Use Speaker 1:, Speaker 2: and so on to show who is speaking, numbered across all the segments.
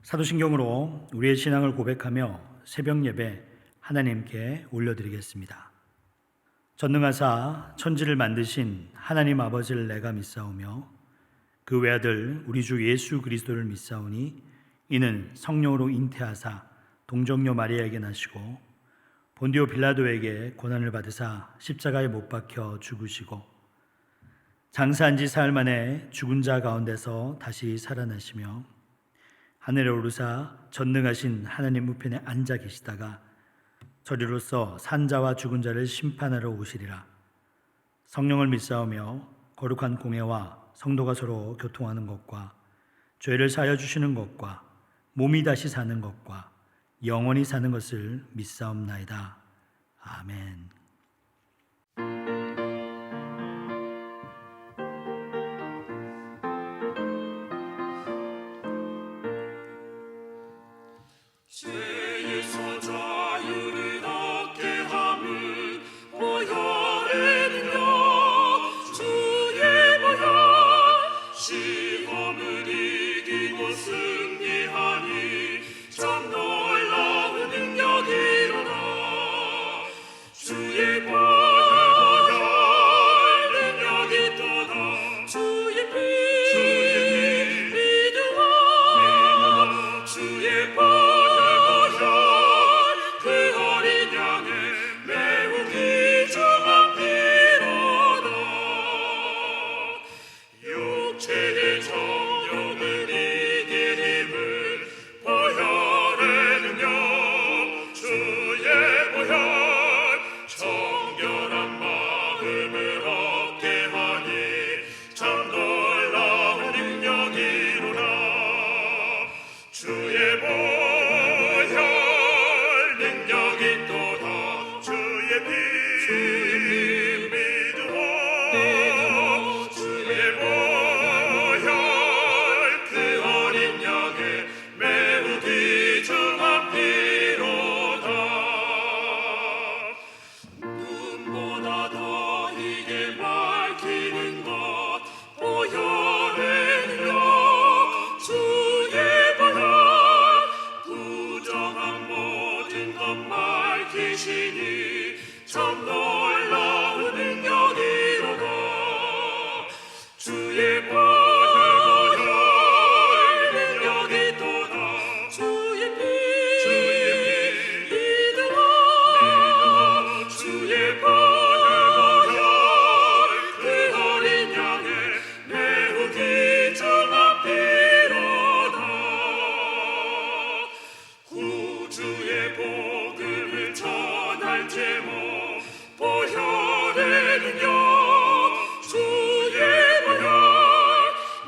Speaker 1: 사도신경으로 우리의 신앙을 고백하며 새벽 예배 하나님께 올려드리겠습니다. 전능하사 천지를 만드신 하나님 아버지를 내가 믿사오며 그 외아들 우리 주 예수 그리스도를 믿사오니 이는 성령으로 잉태하사 동정녀 마리아에게 나시고 본디오 빌라도에게 고난을 받으사 십자가에 못 박혀 죽으시고 장사한 지 사흘 만에 죽은 자 가운데서 다시 살아나시며 하늘에 오르사 전능하신 하나님 우편에 앉아 계시다가 저리로서 산자와 죽은 자를 심판하러 오시리라. 성령을 믿사오며 거룩한 공회와 성도가 서로 교통하는 것과 죄를 사하여 주시는 것과 몸이 다시 사는 것과 영원히 사는 것을 믿사옵나이다. 아멘.
Speaker 2: 죄에서 자유를 얻게 함은 보혈의 능력 주의 보혈 시험을 이기고 승리하니 참 놀라운 능력이로다. 주의 보혈 능력이 또다. 주의 피 믿으라. 주의 보혈 참 놀라운 능력이로다. 주의 보혈 능력이 또다. 주의 피 믿으라. 주의 보혈 그 어린 양의 매우 귀중한 피로다. 구주의 복음을 전할 제목 보혈의 능력 주의 보혈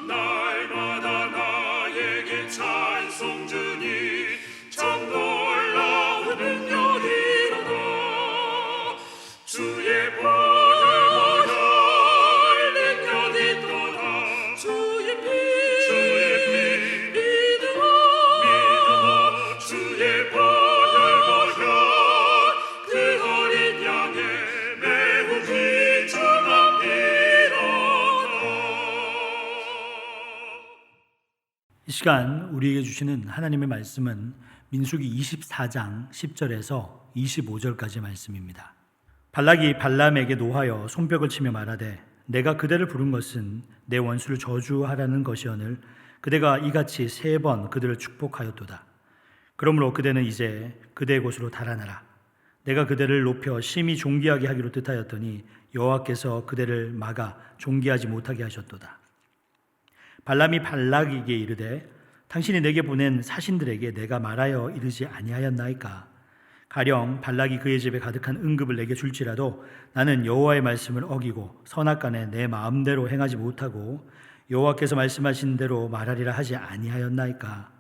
Speaker 2: 날마다 나에게 찬송 주니 참 놀라운 능력이로다. 주의 보혈 능력이 또다. 주의 피 믿으라. 주의 보혈 그 어린 양의 매우 귀중한 피로다.
Speaker 1: 이 시간 우리에게 주시는 하나님의 말씀은 민수기 24장 10절에서 25절까지 말씀입니다. 발락이 발람에게 노하여 손뼉을 치며 말하되 내가 그대를 부른 것은 내 원수를 저주하라는 것이오늘 그대가 이같이 3번 그들을 축복하였도다. 그러므로 그대는 이제 그대의 곳으로 달아나라. 내가 그대를 높여 심히 존귀하게 하기로 뜻하였더니 여호와께서 그대를 막아 존귀하지 못하게 하셨도다. 발람이 발락에게 이르되 당신이 내게 보낸 사신들에게 내가 말하여 이르지 아니하였나이까. 가령 발락이 그의 집에 가득한 은급을 내게 줄지라도 나는 여호와의 말씀을 어기고 선악간에 내 마음대로 행하지 못하고 여호와께서 말씀하신 대로 말하리라 하지 아니하였나이까.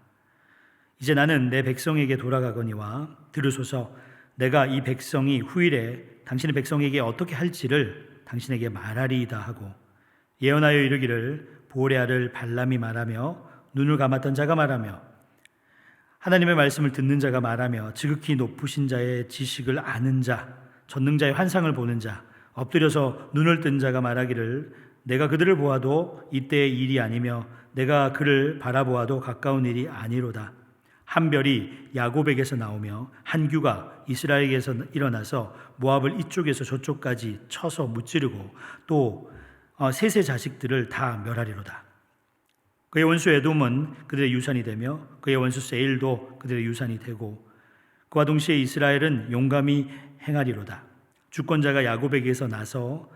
Speaker 1: 이제 나는 내 백성에게 돌아가거니와 들으소서. 내가 이 백성이 후일에 당신의 백성에게 어떻게 할지를 당신에게 말하리이다 하고 예언하여 이르기를 보레아를 발람이 말하며 눈을 감았던 자가 말하며 하나님의 말씀을 듣는 자가 말하며 지극히 높으신 자의 지식을 아는 자 전능자의 환상을 보는 자 엎드려서 눈을 뜬 자가 말하기를 내가 그들을 보아도 이때의 일이 아니며 내가 그를 바라보아도 가까운 일이 아니로다. 한 별이 야곱에게서 나오며 한 규가 이스라엘에게서 일어나서 모압을 이쪽에서 저쪽까지 쳐서 무찌르고 또 셋의 자식들을 다 멸하리로다. 그의 원수 에돔은 그들의 유산이 되며 그의 원수 세일도 그들의 유산이 되고 그와 동시에 이스라엘은 용감히 행하리로다. 주권자가 야곱에게서 나서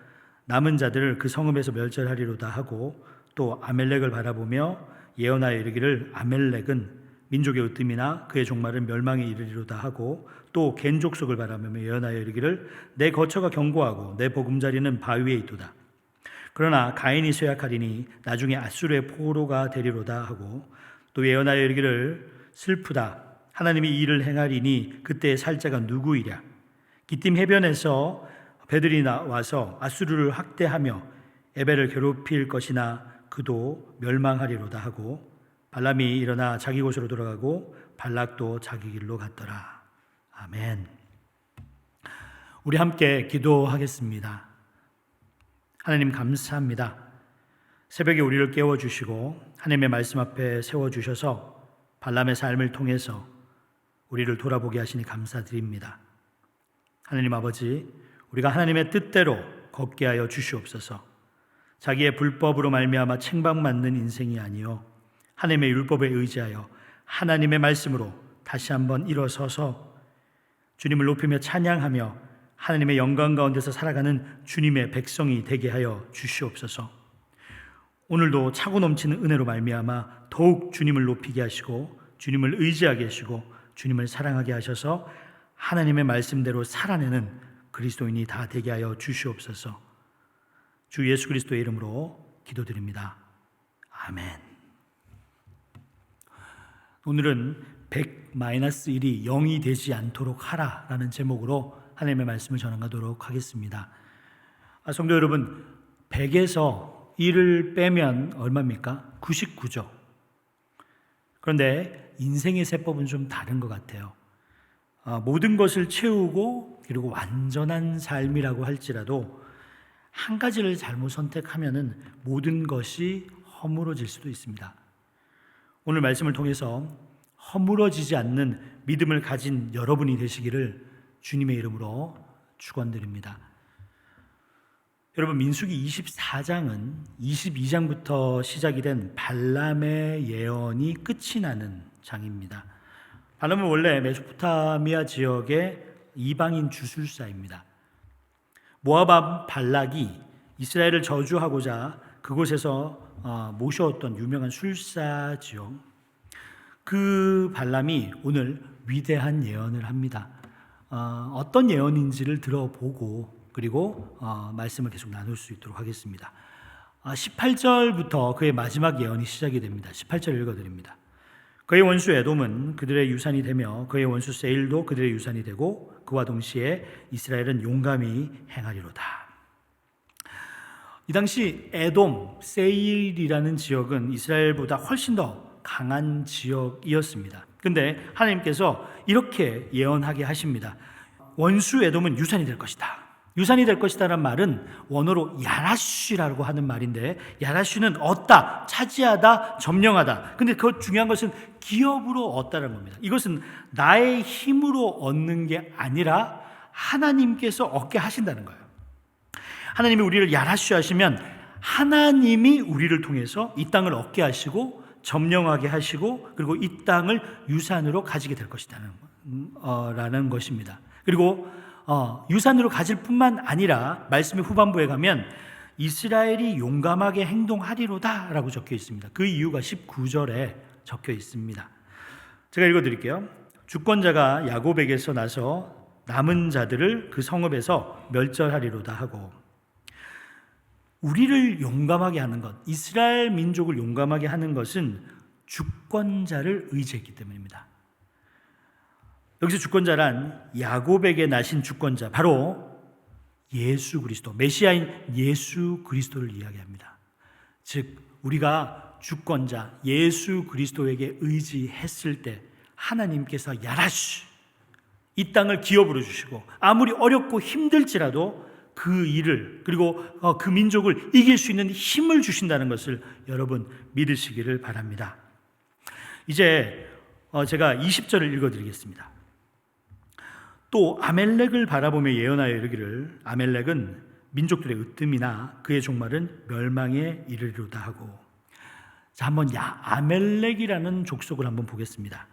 Speaker 1: 남은 자들을 그 성읍에서 멸절하리로다 하고 또 아멜렉을 바라보며 예언하여 이르기를 아멜렉은 민족의 으뜸이나 그의 종말은 멸망에 이르리로다 하고 또 겐 족속을 바라보며 예언하여 이르기를 내 거처가 견고하고 내 보금자리는 바위에 있도다. 그러나 가인이 쇠약하리니 나중에 아수르의 포로가 되리로다 하고 또 예언하여 이르기를 슬프다. 하나님이 이 일을 행하리니 그때의 살자가 누구이랴. 기띔 해변에서 배들이 나와서 아수르를 학대하며 에벨을 괴롭힐 것이나 그도 멸망하리로다 하고 발람이 일어나 자기 곳으로 돌아가고 발락도 자기 길로 갔더라. 아멘. 우리 함께 기도하겠습니다. 하나님 감사합니다. 새벽에 우리를 깨워주시고 하나님의 말씀 앞에 세워주셔서 발람의 삶을 통해서 우리를 돌아보게 하시니 감사드립니다. 하나님 아버지, 우리가 하나님의 뜻대로 걷게 하여 주시옵소서. 자기의 불법으로 말미암아 책망받는 인생이 아니요 하나님의 율법에 의지하여 하나님의 말씀으로 다시 한번 일어서서 주님을 높이며 찬양하며 하나님의 영광 가운데서 살아가는 주님의 백성이 되게 하여 주시옵소서. 오늘도 차고 넘치는 은혜로 말미암아 더욱 주님을 높이게 하시고 주님을 의지하게 하시고 주님을 사랑하게 하셔서 하나님의 말씀대로 살아내는 그리스도인이 다 되게 하여 주시옵소서. 주 예수 그리스도의 이름으로 기도드립니다. 아멘. 오늘은 100-1이 0이 되지 않도록 하라라는 제목으로 하나님의 말씀을 전하도록 하겠습니다. 성도 여러분, 100에서 1을 빼면 얼마입니까? 99죠. 그런데 인생의 세법은 좀 다른 것 같아요. 모든 것을 채우고 그리고 완전한 삶이라고 할지라도 한 가지를 잘못 선택하면은 모든 것이 허물어질 수도 있습니다. 오늘 말씀을 통해서 허물어지지 않는 믿음을 가진 여러분이 되시기를 주님의 이름으로 축원드립니다. 여러분, 민수기 24장은 22장부터 시작이 된 발람의 예언이 끝이 나는 장입니다. 발람은 원래 메소포타미아 지역의 이방인 주술사입니다. 모압 왕 발락이 이스라엘을 저주하고자 그곳에서 모셔왔던 유명한 술사지요. 그 발람이 오늘 위대한 예언을 합니다. 어떤 예언인지를 들어보고 그리고 말씀을 계속 나눌 수 있도록 하겠습니다. 18절부터 그의 마지막 예언이 시작이 됩니다. 18절 읽어드립니다. 그의 원수 에돔은 그들의 유산이 되며 그의 원수 세일도 그들의 유산이 되고 그와 동시에 이스라엘은 용감히 행하리로다. 이 당시 에돔, 세일이라는 지역은 이스라엘보다 훨씬 더 강한 지역이었습니다. 그런데 하나님께서 이렇게 예언하게 하십니다. 원수 에돔은 유산이 될 것이다. 유산이 될 것이다라는 말은 원어로 야라쉬라고 하는 말인데, 야라쉬는 얻다, 차지하다, 점령하다. 근데 그 중요한 것은 기업으로 얻다라는 겁니다. 이것은 나의 힘으로 얻는 게 아니라 하나님께서 얻게 하신다는 거예요. 하나님이 우리를 야라쉬 하시면 하나님이 우리를 통해서 이 땅을 얻게 하시고 점령하게 하시고 그리고 이 땅을 유산으로 가지게 될 것이라는 것입니다. 그리고 유산으로 가질 뿐만 아니라 말씀의 후반부에 가면 이스라엘이 용감하게 행동하리로다 라고 적혀 있습니다. 그 이유가 19절에 적혀 있습니다. 제가 읽어드릴게요. 주권자가 야곱에게서 나서 남은 자들을 그 성읍에서 멸절하리로다 하고, 우리를 용감하게 하는 것, 이스라엘 민족을 용감하게 하는 것은 주권자를 의지했기 때문입니다. 여기서 주권자란 야곱에게 나신 주권자, 바로 예수 그리스도, 메시아인 예수 그리스도를 이야기합니다. 즉 우리가 주권자 예수 그리스도에게 의지했을 때 하나님께서 야라쉬, 이 땅을 기업으로 주시고 아무리 어렵고 힘들지라도 그 일을 그리고 그 민족을 이길 수 있는 힘을 주신다는 것을 여러분 믿으시기를 바랍니다. 이제 제가 20절을 읽어드리겠습니다. 또 아멜렉을 바라보며 예언하여 이르기를 아멜렉은 민족들의 으뜸이나 그의 종말은 멸망에 이르리로다 하고. 자, 한번 아멜렉이라는 족속을 한번 보겠습니다.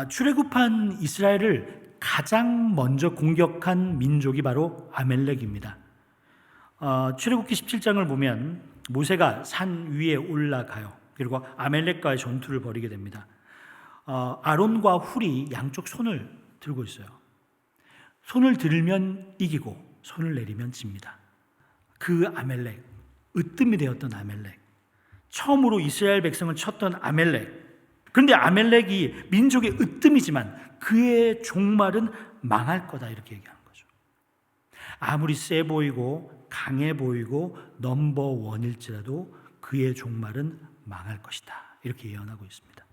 Speaker 1: 출애굽한 이스라엘을 가장 먼저 공격한 민족이 바로 아멜렉입니다. 출애굽기 17장을 보면 모세가 산 위에 올라가요. 그리고 아멜렉과의 전투를 벌이게 됩니다. 아론과 훌이 양쪽 손을 들고 있어요. 손을 들면 이기고 손을 내리면 집니다. 그 아멜렉, 으뜸이 되었던 아멜렉, 처음으로 이스라엘 백성을 쳤던 아멜렉. 그런데 아멜렉이 민족의 으뜸이지만 그의 종말은 망할 거다, 이렇게 얘기하는 거죠. 아무리 세 보이고 강해 보이고 넘버원일지라도 그의 종말은 망할 것이다, 이렇게 예언하고 있습니다.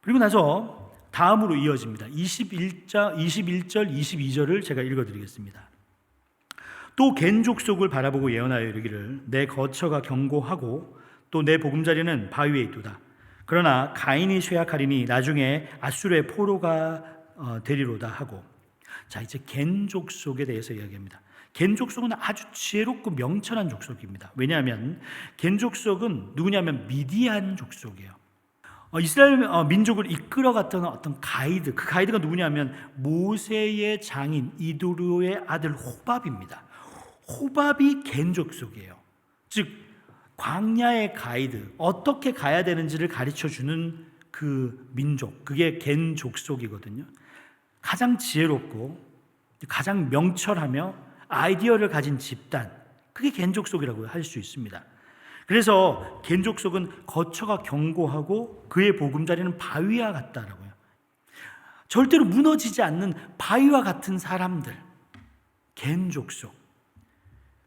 Speaker 1: 그리고 나서 다음으로 이어집니다. 21절, 22절을 제가 읽어드리겠습니다. 또 겐 족속을 바라보고 예언하여 이르기를 내 거처가 견고하고 또 내 보금자리는 바위에 있도다. 그러나 가인이 쇠약하리니 나중에 아수르의 포로가 되리로다 하고. 자, 이제 겐 족속에 대해서 이야기합니다. 겐 족속은 아주 지혜롭고 명철한 족속입니다. 왜냐하면 겐 족속은 누구냐면 미디안 족속이에요. 이스라엘 민족을 이끌어갔던 어떤 가이드, 그 가이드가 누구냐면 모세의 장인 이도르의 아들 호밥입니다. 호밥이 겐 족속이에요. 즉 광야의 가이드, 어떻게 가야 되는지를 가르쳐주는 그 민족, 그게 겐 족속이거든요. 가장 지혜롭고 가장 명철하며 아이디어를 가진 집단, 그게 겐 족속이라고 할 수 있습니다. 그래서 겐 족속은 거처가 견고하고 그의 보금자리는 바위와 같다라고요. 절대로 무너지지 않는 바위와 같은 사람들, 겐 족속.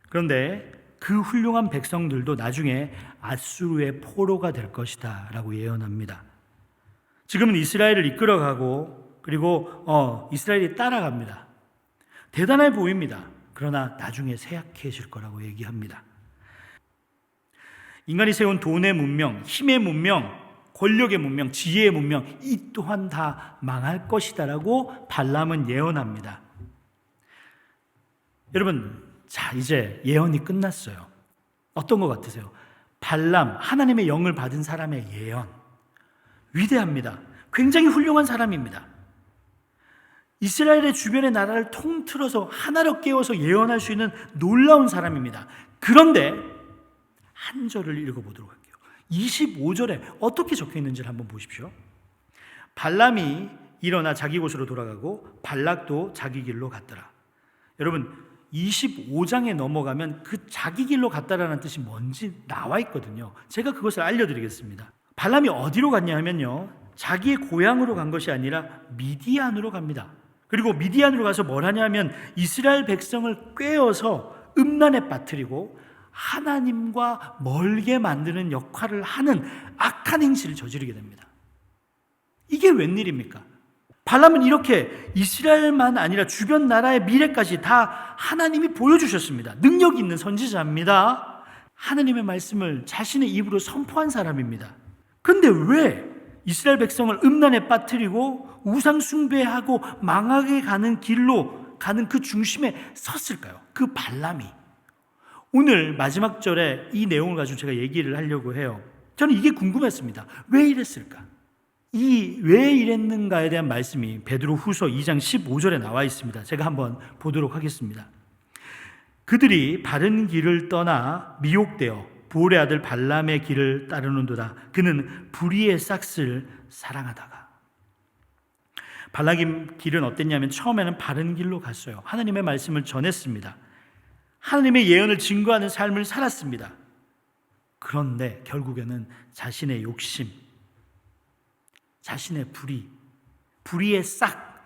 Speaker 1: 그런데 그 훌륭한 백성들도 나중에 아수르의 포로가 될 것이다 라고 예언합니다. 지금은 이스라엘을 이끌어가고 그리고 이스라엘이 따라갑니다. 대단해 보입니다. 그러나 나중에 쇠약해질 거라고 얘기합니다. 인간이 세운 돈의 문명, 힘의 문명, 권력의 문명, 지혜의 문명, 이 또한 다 망할 것이다라고 발람은 예언합니다. 여러분, 자, 이제 예언이 끝났어요. 어떤 것 같으세요? 발람, 하나님의 영을 받은 사람의 예언, 위대합니다. 굉장히 훌륭한 사람입니다. 이스라엘의 주변의 나라를 통틀어서 하나로 깨워서 예언할 수 있는 놀라운 사람입니다. 그런데 한 절을 읽어보도록 할게요. 25절에 어떻게 적혀 있는지를 한번 보십시오. 발람이 일어나 자기 곳으로 돌아가고 발락도 자기 길로 갔더라. 여러분, 25장에 넘어가면 그 자기 길로 갔다라는 뜻이 뭔지 나와 있거든요. 제가 그것을 알려드리겠습니다. 발람이 어디로 갔냐 하면요, 자기의 고향으로 간 것이 아니라 미디안으로 갑니다. 그리고 미디안으로 가서 뭘 하냐면 이스라엘 백성을 꿰어서 음란에 빠뜨리고 하나님과 멀게 만드는 역할을 하는 악한 행실을 저지르게 됩니다. 이게 웬일입니까? 발람은 이렇게 이스라엘만 아니라 주변 나라의 미래까지 다 하나님이 보여주셨습니다. 능력 있는 선지자입니다. 하나님의 말씀을 자신의 입으로 선포한 사람입니다. 그런데 왜 이스라엘 백성을 음란에 빠뜨리고 우상 숭배하고 망하게 가는 길로 가는 그 중심에 섰을까요? 그 발람이. 오늘 마지막 절에 이 내용을 가지고 제가 얘기를 하려고 해요. 저는 이게 궁금했습니다. 왜 이랬을까? 이 왜 이랬는가에 대한 말씀이 베드로 후서 2장 15절에 나와 있습니다. 제가 한번 보도록 하겠습니다. 그들이 바른 길을 떠나 미혹되어 보올의 아들 발람의 길을 따르는도다. 그는 불의의 싹을 사랑하다가. 발락의 길은 어땠냐면 처음에는 바른 길로 갔어요. 하나님의 말씀을 전했습니다. 하나님의 예언을 증거하는 삶을 살았습니다. 그런데 결국에는 자신의 욕심, 자신의 불의의 싹,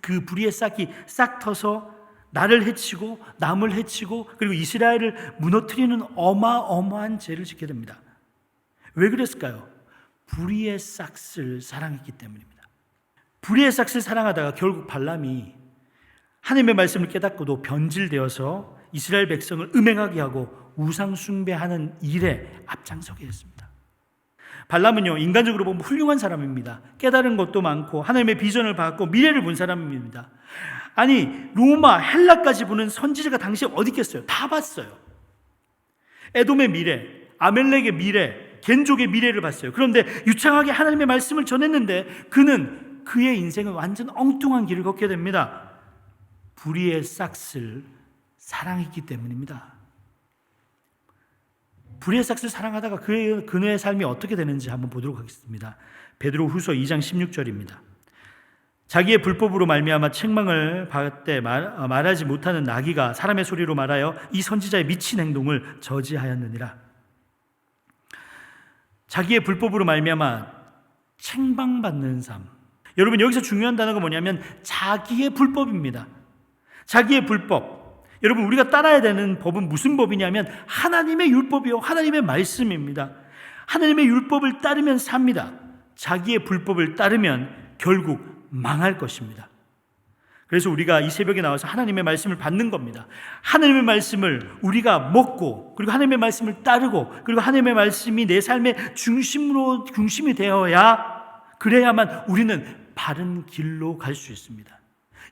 Speaker 1: 그 불의의 싹이 싹 터서 나를 해치고 남을 해치고 그리고 이스라엘을 무너뜨리는 어마어마한 죄를 짓게 됩니다. 왜 그랬을까요? 불의의 싹을 사랑했기 때문입니다. 불의의 싹을 사랑하다가 결국 발람이 하나님의 말씀을 깨닫고도 변질되어서 이스라엘 백성을 음행하게 하고 우상 숭배하는 일에 앞장서게 했습니다. 발람은요, 인간적으로 보면 훌륭한 사람입니다. 깨달은 것도 많고 하나님의 비전을 받고 미래를 본 사람입니다. 아니, 로마, 헬라까지 보는 선지자가 당시에 어디 있겠어요? 다 봤어요. 에돔의 미래, 아멜렉의 미래, 겐족의 미래를 봤어요. 그런데 유창하게 하나님의 말씀을 전했는데 그의 인생은 완전 엉뚱한 길을 걷게 됩니다. 불의의 싹을 사랑했기 때문입니다. 불의의 싹을 사랑하다가 그의 삶이 어떻게 되는지 한번 보도록 하겠습니다. 베드로후서 2장 16절입니다. 자기의 불법으로 말미암아 책망을 받되 말하지 못하는 나귀가 사람의 소리로 말하여 이 선지자의 미친 행동을 저지하였느니라. 자기의 불법으로 말미암아 책망받는 삶. 여러분, 여기서 중요한 단어가 뭐냐면 자기의 불법입니다. 자기의 불법. 여러분, 우리가 따라야 되는 법은 무슨 법이냐면 하나님의 율법이요, 하나님의 말씀입니다. 하나님의 율법을 따르면 삽니다. 자기의 불법을 따르면 결국 망할 것입니다. 그래서 우리가 이 새벽에 나와서 하나님의 말씀을 받는 겁니다. 하나님의 말씀을 우리가 먹고, 그리고 하나님의 말씀을 따르고, 그리고 하나님의 말씀이 내 삶의 중심이 그래야만 우리는 바른 길로 갈 수 있습니다.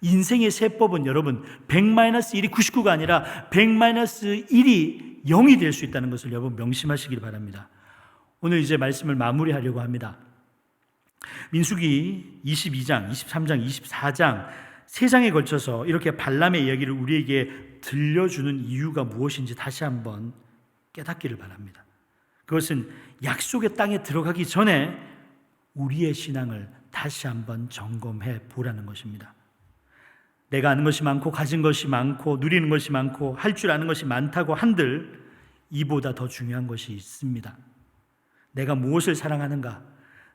Speaker 1: 인생의 세법은 여러분 100-1이 99가 아니라 100-1이 0이 될 수 있다는 것을 여러분 명심하시길 바랍니다. 오늘 이제 말씀을 마무리하려고 합니다. 민수기 22장, 23장, 24장 3장에 걸쳐서 이렇게 발람의 이야기를 우리에게 들려주는 이유가 무엇인지 다시 한번 깨닫기를 바랍니다. 그것은 약속의 땅에 들어가기 전에 우리의 신앙을 다시 한번 점검해 보라는 것입니다. 내가 아는 것이 많고 가진 것이 많고 누리는 것이 많고 할 줄 아는 것이 많다고 한들 이보다 더 중요한 것이 있습니다. 내가 무엇을 사랑하는가?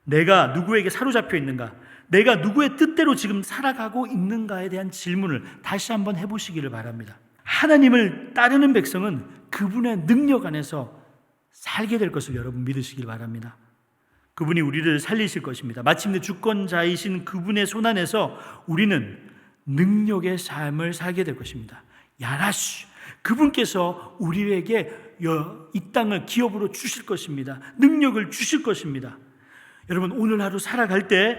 Speaker 1: 내가 누구에게 사로잡혀 있는가? 내가 누구의 뜻대로 지금 살아가고 있는가에 대한 질문을 다시 한번 해보시기를 바랍니다. 하나님을 따르는 백성은 그분의 능력 안에서 살게 될 것을 여러분 믿으시길 바랍니다. 그분이 우리를 살리실 것입니다. 마침내 주권자이신 그분의 손 안에서 우리는 능력의 삶을 살게 될 것입니다. 야라슈, 그분께서 우리에게 이 땅을 기업으로 주실 것입니다. 능력을 주실 것입니다. 여러분, 오늘 하루 살아갈 때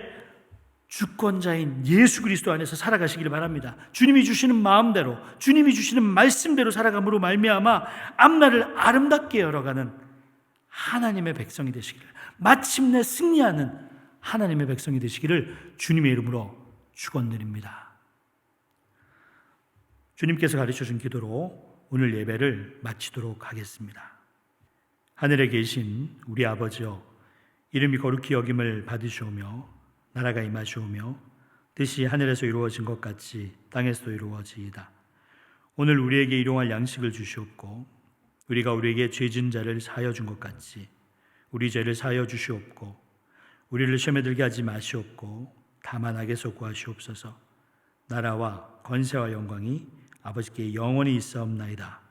Speaker 1: 주권자인 예수 그리스도 안에서 살아가시기를 바랍니다. 주님이 주시는 마음대로, 주님이 주시는 말씀대로 살아감으로 말미암아 앞날을 아름답게 열어가는 하나님의 백성이 되시기를, 마침내 승리하는 하나님의 백성이 되시기를 주님의 이름으로 축원드립니다. 주님께서 가르쳐준 기도로 오늘 예배를 마치도록 하겠습니다. 하늘에 계신 우리 아버지여, 이름이 거룩히 여김을 받으시오며 나라가 임하시오며 뜻이 하늘에서 이루어진 것 같이 땅에서도 이루어지이다. 오늘 우리에게 일용할 양식을 주시옵고 우리가 우리에게 죄진 자를 사하여 준 것 같이 우리 죄를 사하여 주시옵고 우리를 시험에 들게 하지 마시옵고 다만 악에서 구하시옵소서. 나라와 권세와 영광이 아버지께 영원히 있사옵나이다.